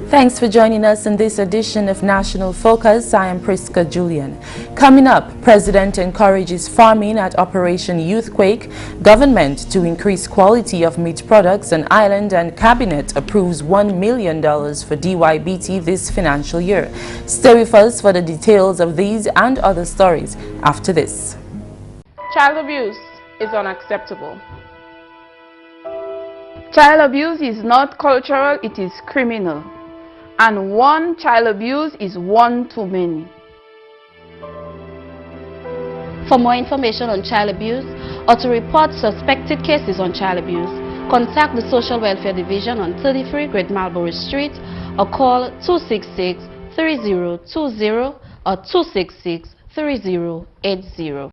Thanks for joining us in this edition of National Focus. I am Prisca Julien. Coming up, President encourages farming at Operation Youth Quake, government to increase quality of meat products on island, and Cabinet approves $1 million for DYBT this financial year. Stay with us for the details of these and other stories after this. Child abuse is unacceptable. Child abuse is not cultural, it is criminal. And one child abuse is one too many. For more information on child abuse or to report suspected cases on child abuse, contact the Social Welfare Division on 33 Great Marlborough Street or call 266-3020 or 266-3080.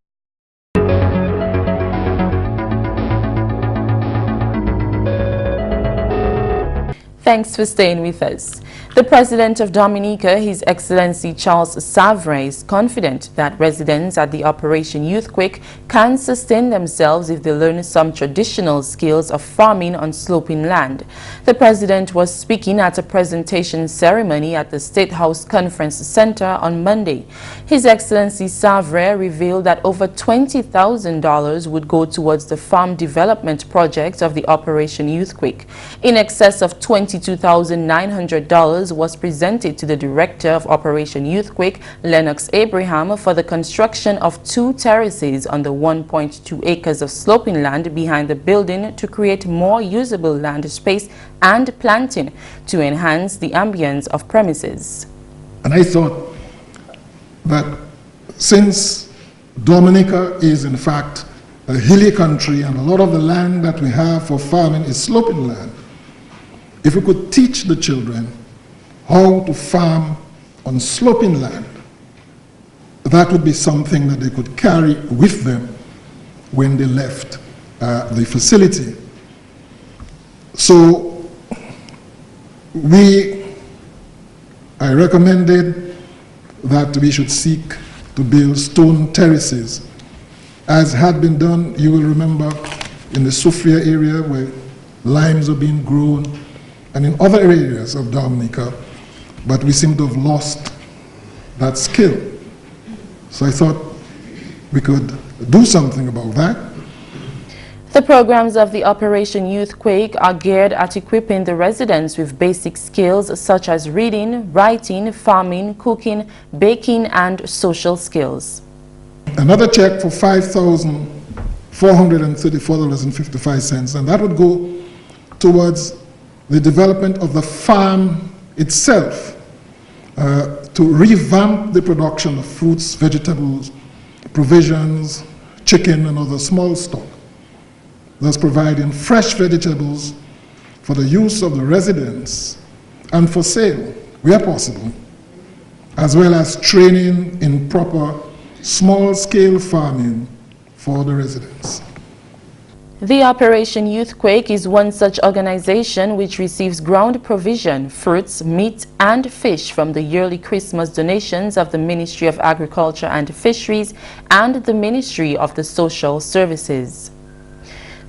Thanks for staying with us. The President of Dominica, His Excellency Charles Savre, is confident that residents at the Operation Youth Quake can sustain themselves if they learn some traditional skills of farming on sloping land. The President was speaking at a presentation ceremony at the State House Conference Center on Monday. His Excellency Savre revealed that over $20,000 would go towards the farm development project of the Operation Youth Quake. In excess of $22,900 was presented to the Director of Operation Youth Quake, Lennox Abraham, for the construction of 2 terraces on the 1.2 acres of sloping land behind the building to create more usable land space and planting to enhance the ambience of premises. And I thought that since Dominica is in fact a hilly country and a lot of the land that we have for farming is sloping land, if we could teach the children how to farm on sloping land, that would be something that they could carry with them when they left the facility. So I recommended that we should seek to build stone terraces, as had been done, you will remember, in the Sofia area where limes are being grown, and in other areas of Dominica, but we seem to have lost that skill. So I thought we could do something about that. The programs of the Operation Youth Quake are geared at equipping the residents with basic skills such as reading, writing, farming, cooking, baking, and social skills. Another check for $5,434.55, and that would go towards the development of the farm itself, to revamp the production of fruits, vegetables, provisions, chicken, and other small stock, thus providing fresh vegetables for the use of the residents and for sale, where possible, as well as training in proper small-scale farming for the residents. The Operation Youth Quake is one such organization which receives ground provision, fruits, meat, and fish from the yearly Christmas donations of the Ministry of Agriculture and Fisheries and the Ministry of the Social Services.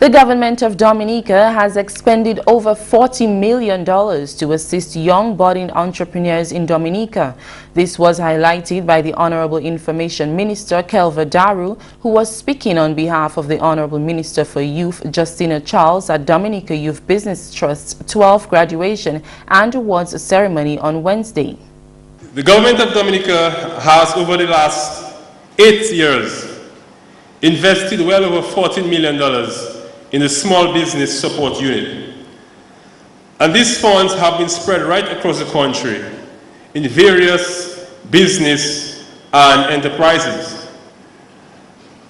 The government of Dominica has expended over $40 million to assist young budding entrepreneurs in Dominica. This was highlighted by the Honorable Information Minister, Kelva Daru, who was speaking on behalf of the Honorable Minister for Youth, Justina Charles, at Dominica Youth Business Trust's 12th graduation and awards ceremony on Wednesday. The government of Dominica has, over the last 8 years, invested well over $14 million in the Small Business Support Unit. And these funds have been spread right across the country in various business and enterprises.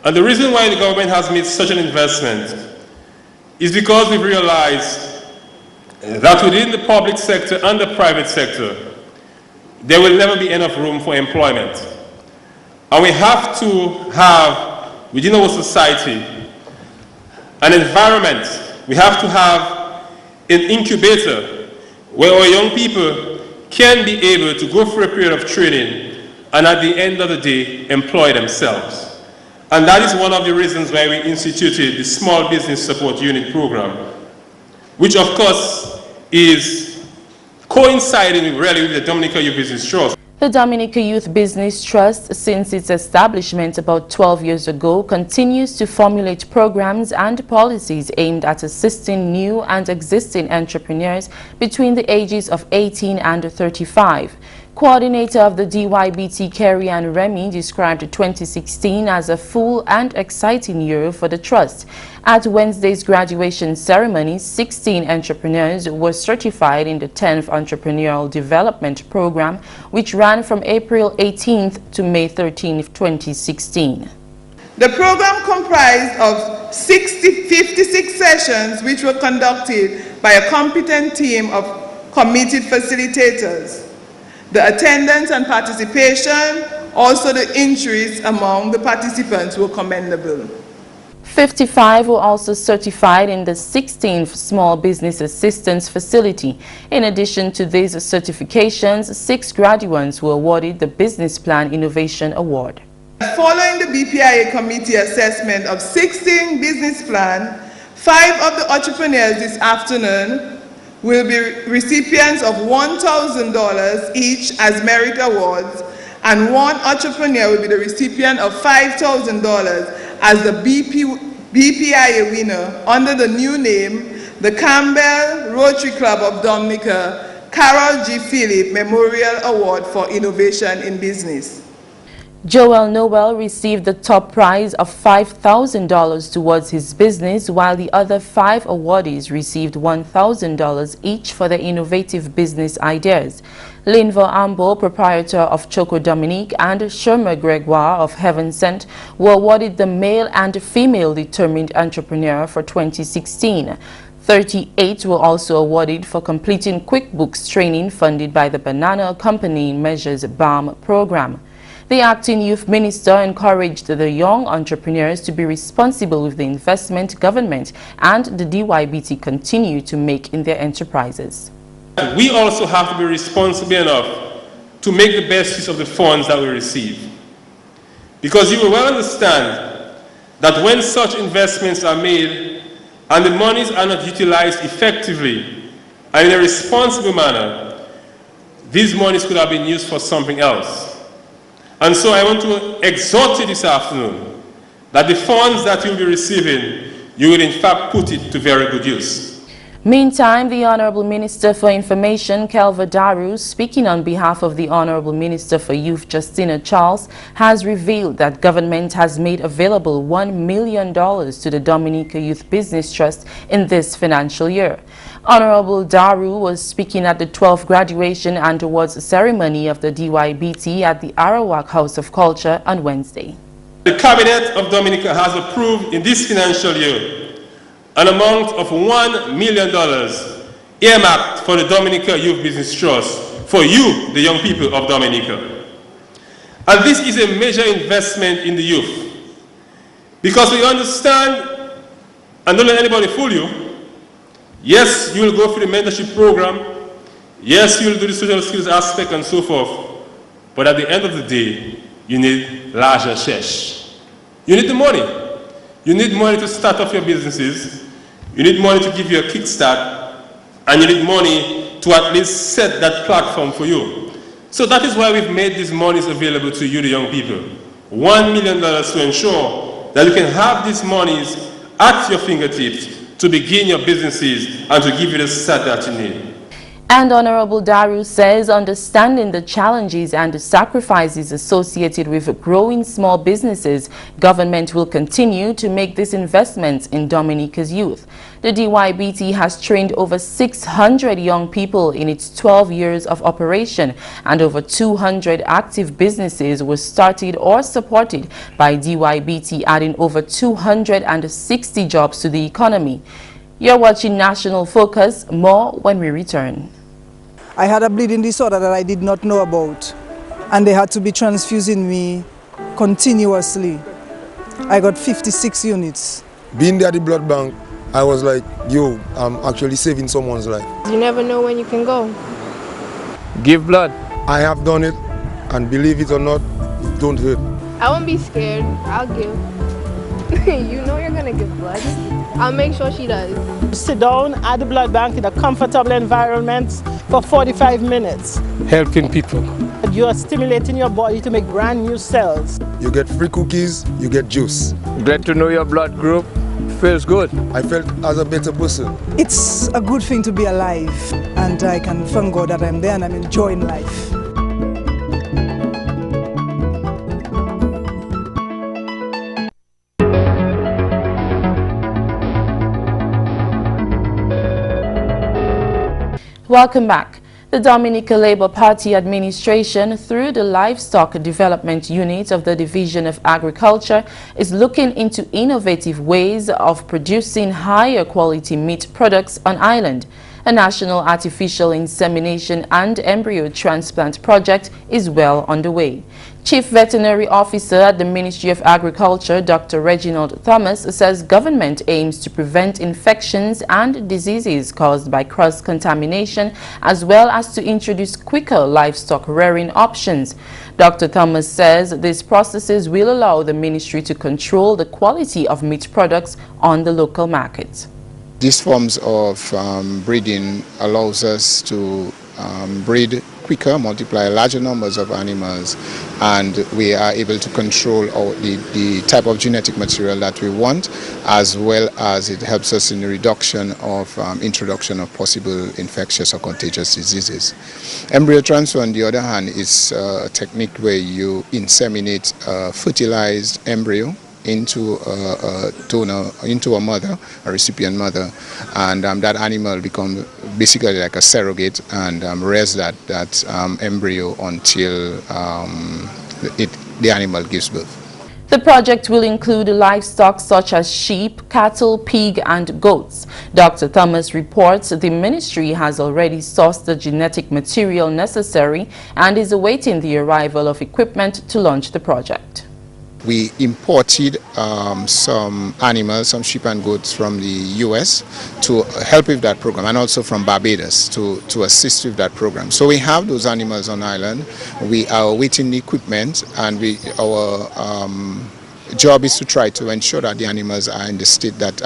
And the reason why the government has made such an investment is because we've realized that within the public sector and the private sector, there will never be enough room for employment. And we have to have, within our society, an environment. We have to have an incubator where our young people can be able to go through a period of training and at the end of the day employ themselves. And that is one of the reasons why we instituted the Small Business Support Unit program, which of course is coinciding really with the Dominica Youth Business Trust. The Dominica Youth Business Trust, since its establishment about 12 years ago, continues to formulate programs and policies aimed at assisting new and existing entrepreneurs between the ages of 18 and 35. Coordinator of the DYBT, Kerry and Remy, described 2016 as a full and exciting year for the trust. At Wednesday's graduation ceremony, 16 entrepreneurs were certified in the 10th Entrepreneurial Development Program, which ran from April 18th to May 13th, 2016. The program comprised of 56 sessions which were conducted by a competent team of committed facilitators. The attendance and participation, also the interest among the participants, were commendable. 55 were also certified in the 16th Small Business Assistance Facility. In addition to these certifications, 6 graduates were awarded the Business Plan Innovation Award. Following the BPIA committee assessment of 16 business plans, 5 of the entrepreneurs this afternoon will be recipients of $1,000 each as merit awards, and 1 entrepreneur will be the recipient of $5,000 as the BPIA winner under the new name, the Campbell Rotary Club of Dominica Carol G. Phillip Memorial Award for Innovation in Business. Joel Noel received the top prize of $5,000 towards his business, while the other 5 awardees received $1,000 each for their innovative business ideas. Linva Ambo, proprietor of Choco Dominique, and Sherma Gregoire of Heaven Sent were awarded the Male and Female Determined Entrepreneur for 2016. 38 were also awarded for completing QuickBooks training funded by the Banana Accompanying Measures BAM program. The acting youth minister encouraged the young entrepreneurs to be responsible with the investment government and the DYBT continue to make in their enterprises. We also have to be responsible enough to make the best use of the funds that we receive. Because you will well understand that when such investments are made and the monies are not utilized effectively and in a responsible manner, these monies could have been used for something else. And so I want to exhort you this afternoon that the funds that you'll be receiving, you will in fact put it to very good use. Meantime, the Honorable Minister for Information, Kelva Daru, speaking on behalf of the Honorable Minister for Youth, Justina Charles, has revealed that government has made available $1 million to the Dominica Youth Business Trust in this financial year. Honorable Daru was speaking at the 12th graduation and awards ceremony of the DYBT at the Arawak House of Culture on Wednesday. The Cabinet of Dominica has approved in this financial year an amount of $1 million earmarked for the Dominica Youth Business Trust for you, the young people of Dominica. And this is a major investment in the youth, because we understand, and don't let anybody fool you, yes, you will go through the mentorship program, yes, you will do the social skills aspect and so forth, but at the end of the day, you need larger shesh. You need the money. You need money to start off your businesses. You need money to give you a kickstart, and you need money to at least set that platform for you. So that is why we've made these monies available to you, the young people. $1 million to ensure that you can have these monies at your fingertips to begin your businesses and to give you the start that you need. And Honorable Daru says understanding the challenges and the sacrifices associated with growing small businesses, government will continue to make these investments in Dominica's youth. The DYBT has trained over 600 young people in its 12 years of operation, and over 200 active businesses were started or supported by DYBT, adding over 260 jobs to the economy. You're watching National Focus. More when we return. I had a bleeding disorder that I did not know about, and they had to be transfusing me continuously. I got 56 units. Being there at the blood bank, I was like, yo, I'm actually saving someone's life. You never know when you can go. Give blood. I have done it, and believe it or not, it don't hurt. I won't be scared. I'll give. You know you're gonna give blood. I'll make sure she does. Sit down at the blood bank in a comfortable environment for 45 minutes. Helping people. You are stimulating your body to make brand new cells. You get free cookies, you get juice. Get to know your blood group. Feels good. I felt as a better person. It's a good thing to be alive, and I can thank God that I'm there and I'm enjoying life. Welcome back. The Dominica Labour Party administration, through the Livestock Development Unit of the Division of Agriculture, is looking into innovative ways of producing higher quality meat products on island. A national artificial insemination and embryo transplant project is well underway. Chief Veterinary Officer at the Ministry of Agriculture, Dr. Reginald Thomas, says government aims to prevent infections and diseases caused by cross-contamination, as well as to introduce quicker livestock rearing options. Dr. Thomas says these processes will allow the ministry to control the quality of meat products on the local market. These forms of breeding allows us to breed quicker, multiply larger numbers of animals, and we are able to control the type of genetic material that we want, as well as it helps us in the reduction of introduction of possible infectious or contagious diseases. Embryo transfer, on the other hand, is a technique where you inseminate a fertilized embryo into a donor, into a mother, a recipient mother, and that animal becomes basically like a surrogate and rears that embryo until the animal gives birth. The project will include livestock such as sheep, cattle, pig and goats. Dr. Thomas reports the ministry has already sourced the genetic material necessary and is awaiting the arrival of equipment to launch the project. We imported some animals, some sheep and goats from the US to help with that program, and also from Barbados to assist with that program. So we have those animals on island. We are awaiting the equipment, and our job is to try to ensure that the animals are in the state that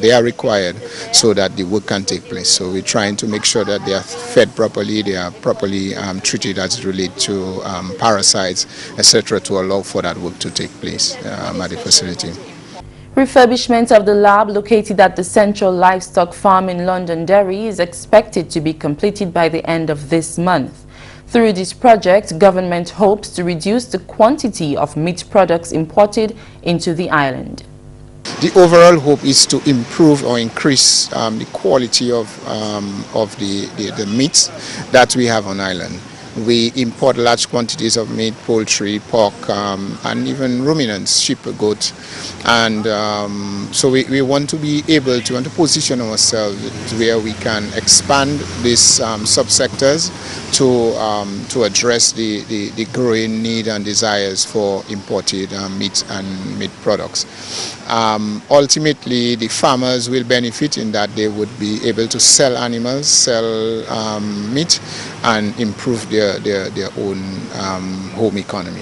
they are required so that the work can take place. So we're trying to make sure that they are fed properly, they are properly treated as it relates to parasites, etc., to allow for that work to take place at the facility. Refurbishment of the lab located at the Central Livestock Farm in Londonderry is expected to be completed by the end of this month. Through this project, government hopes to reduce the quantity of meat products imported into the island. The overall hope is to improve or increase the quality of the meats that we have on island. We import large quantities of meat, poultry, pork, and even ruminants, sheep, goat. And so we want to be able to position ourselves where we can expand these subsectors to address the growing need and desires for imported meat and meat products. Ultimately, the farmers will benefit in that they would be able to sell animals, sell meat, and improve their own home economy.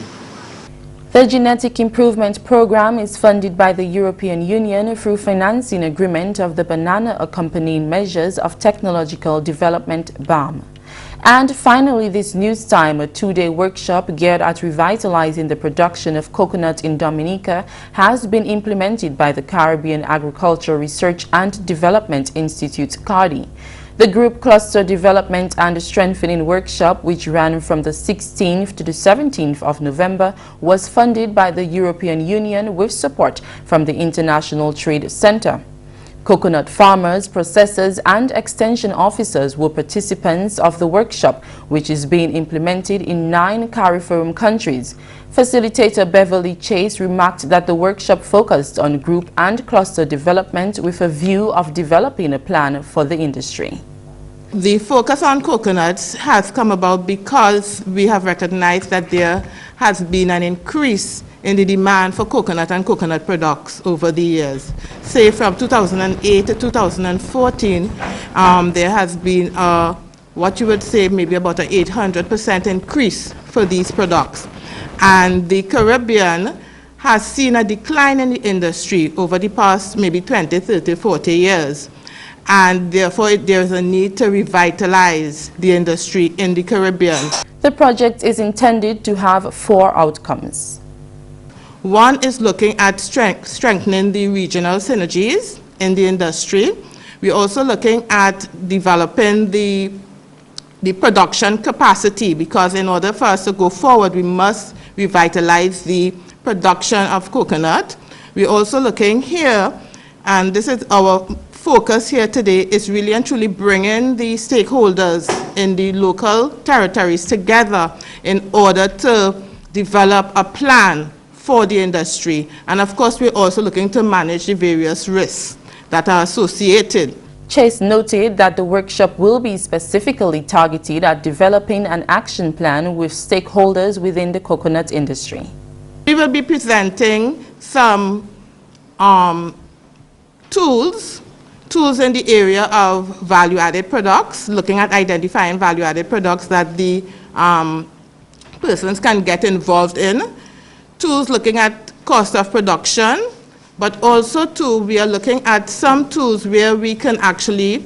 The Genetic Improvement Program is funded by the European Union through financing agreement of the Banana Accompanying Measures of Technological Development (BAM). And finally, this news time, a two-day workshop geared at revitalizing the production of coconut in Dominica has been implemented by the Caribbean Agricultural Research and Development Institute, CARDI. The Group Cluster Development and Strengthening Workshop, which ran from the 16th to the 17th of November, was funded by the European Union with support from the International Trade Center. Coconut farmers, processors and extension officers were participants of the workshop, which is being implemented in 9 CARIFORUM countries. Facilitator Beverly Chase remarked that the workshop focused on group and cluster development with a view of developing a plan for the industry. The focus on coconuts has come about because we have recognized that there has been an increase in the demand for coconut and coconut products over the years. Say from 2008 to 2014, there has been what you would say maybe about an 800% increase for these products. And the Caribbean has seen a decline in the industry over the past maybe 20, 30, 40 years. and therefore there is a need to revitalize the industry in the Caribbean. The project is intended to have 4 outcomes. One is looking at strengthening the regional synergies in the industry. We're also looking at developing the production capacity, because in order for us to go forward, we must revitalize the production of coconut. We're also looking here, and this is our focus here today, is really and truly bringing the stakeholders in the local territories together in order to develop a plan for the industry. And of course, we're also looking to manage the various risks that are associated. Chase noted that the workshop will be specifically targeted at developing an action plan with stakeholders within the coconut industry. We will be presenting some tools in the area of value-added products, looking at identifying value-added products that the persons can get involved in. Tools looking at cost of production, but also too, we are looking at some tools where we can actually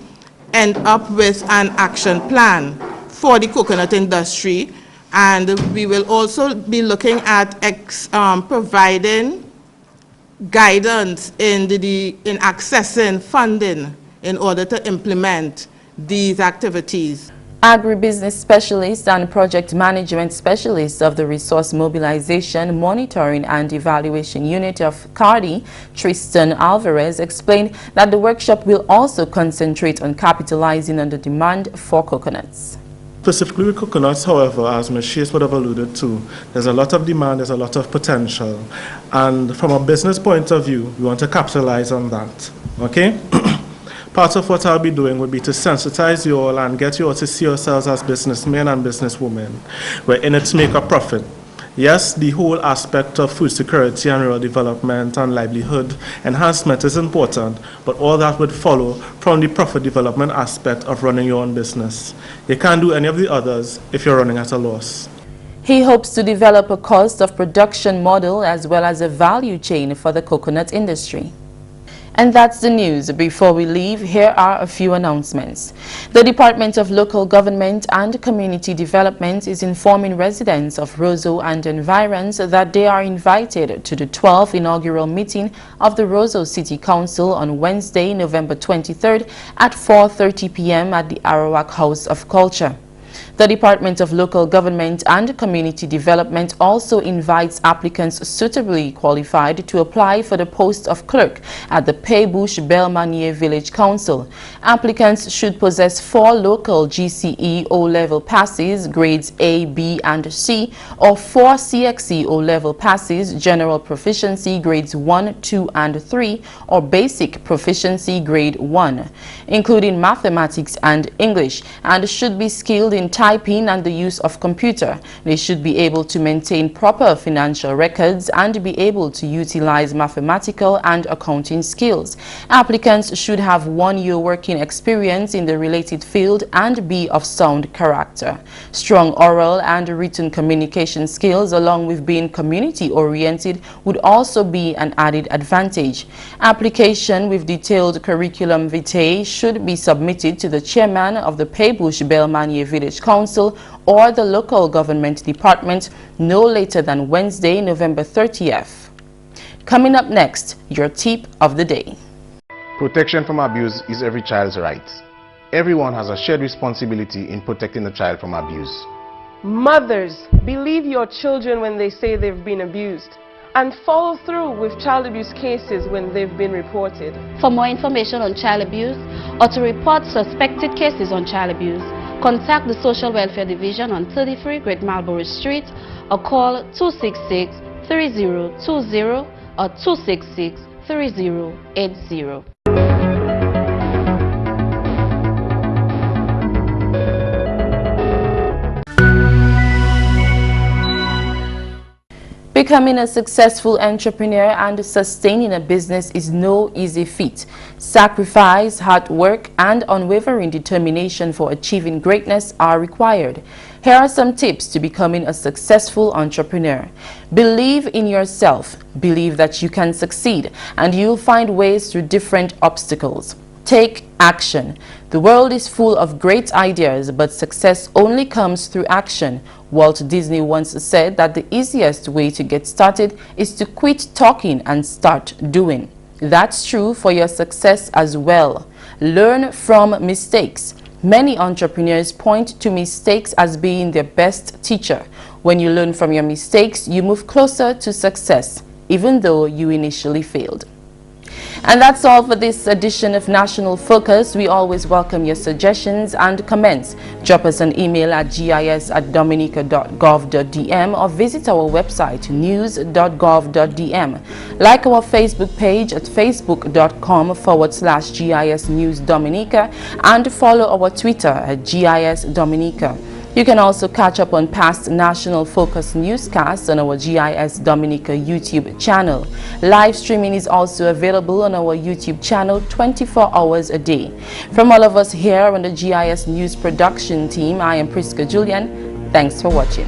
end up with an action plan for the coconut industry. And we will also be looking at providing guidance in accessing funding in order to implement these activities. Agribusiness specialists and project management specialists of the Resource Mobilization, Monitoring and Evaluation Unit of CARDI, Tristan Alvarez, explained that the workshop will also concentrate on capitalizing on the demand for coconuts. Specifically with coconuts, however, as Ms. Chase would have alluded to, there's a lot of demand, there's a lot of potential. And from a business point of view, we want to capitalize on that, okay? Part of what I'll be doing would be to sensitize you all and get you all to see yourselves as businessmen and businesswomen. We're in it to make a profit. Yes, the whole aspect of food security and rural development and livelihood enhancement is important, but all that would follow from the profit development aspect of running your own business. You can't do any of the others if you're running at a loss. He hopes to develop a cost of production model as well as a value chain for the coconut industry. And that's the news. Before we leave, here are a few announcements. The Department of Local Government and Community Development is informing residents of Roseau and environs that they are invited to the 12th inaugural meeting of the Roseau City Council on Wednesday, November 23rd at 4:30 p.m. at the Arawak House of Culture. The Department of Local Government and Community Development also invites applicants suitably qualified to apply for the post of clerk at the Paybush Belmanier Village Council. Applicants should possess 4 local GCE O-level passes, grades A, B, and C, or 4 CXE O-level passes, general proficiency grades 1, 2, and 3, or basic proficiency grade 1, including mathematics and English, and should be skilled in typing and the use of computer. They should be able to maintain proper financial records and be able to utilize mathematical and accounting skills. Applicants should have 1 year working experience in the related field and be of sound character. Strong oral and written communication skills along with being community oriented would also be an added advantage. Application with detailed curriculum vitae should be submitted to the chairman of the Paybush Belmanier Village Council or the local government department no later than Wednesday, November 30th. Coming up next, your tip of the day. Protection from abuse is every child's right. Everyone has a shared responsibility in protecting the child from abuse. Mothers, believe your children when they say they've been abused, and follow through with child abuse cases when they've been reported. For more information on child abuse or to report suspected cases on child abuse, contact the Social Welfare Division on 33 Great Marlborough Street or call 266-3020 or 266-3080. Becoming a successful entrepreneur and sustaining a business is no easy feat. Sacrifice, hard work, and unwavering determination for achieving greatness are required. Here are some tips to becoming a successful entrepreneur. Believe in yourself. Believe that you can succeed, and you'll find ways through different obstacles. Take action. The world is full of great ideas, but success only comes through action. Walt Disney once said that the easiest way to get started is to quit talking and start doing. That's true for your success as well. Learn from mistakes. Many entrepreneurs point to mistakes as being their best teacher. When you learn from your mistakes, you move closer to success, even though you initially failed. And that's all for this edition of National Focus. We always welcome your suggestions and comments. Drop us an email at gis@dominica.gov.dm or visit our website news.gov.dm. Like our Facebook page at facebook.com/GIS News Dominica and follow our Twitter at GIS Dominica. You can also catch up on past National Focus newscasts on our GIS Dominica YouTube channel. Live streaming is also available on our YouTube channel 24 hours a day. From all of us here on the GIS News production team, I am Prisca Julien. Thanks for watching.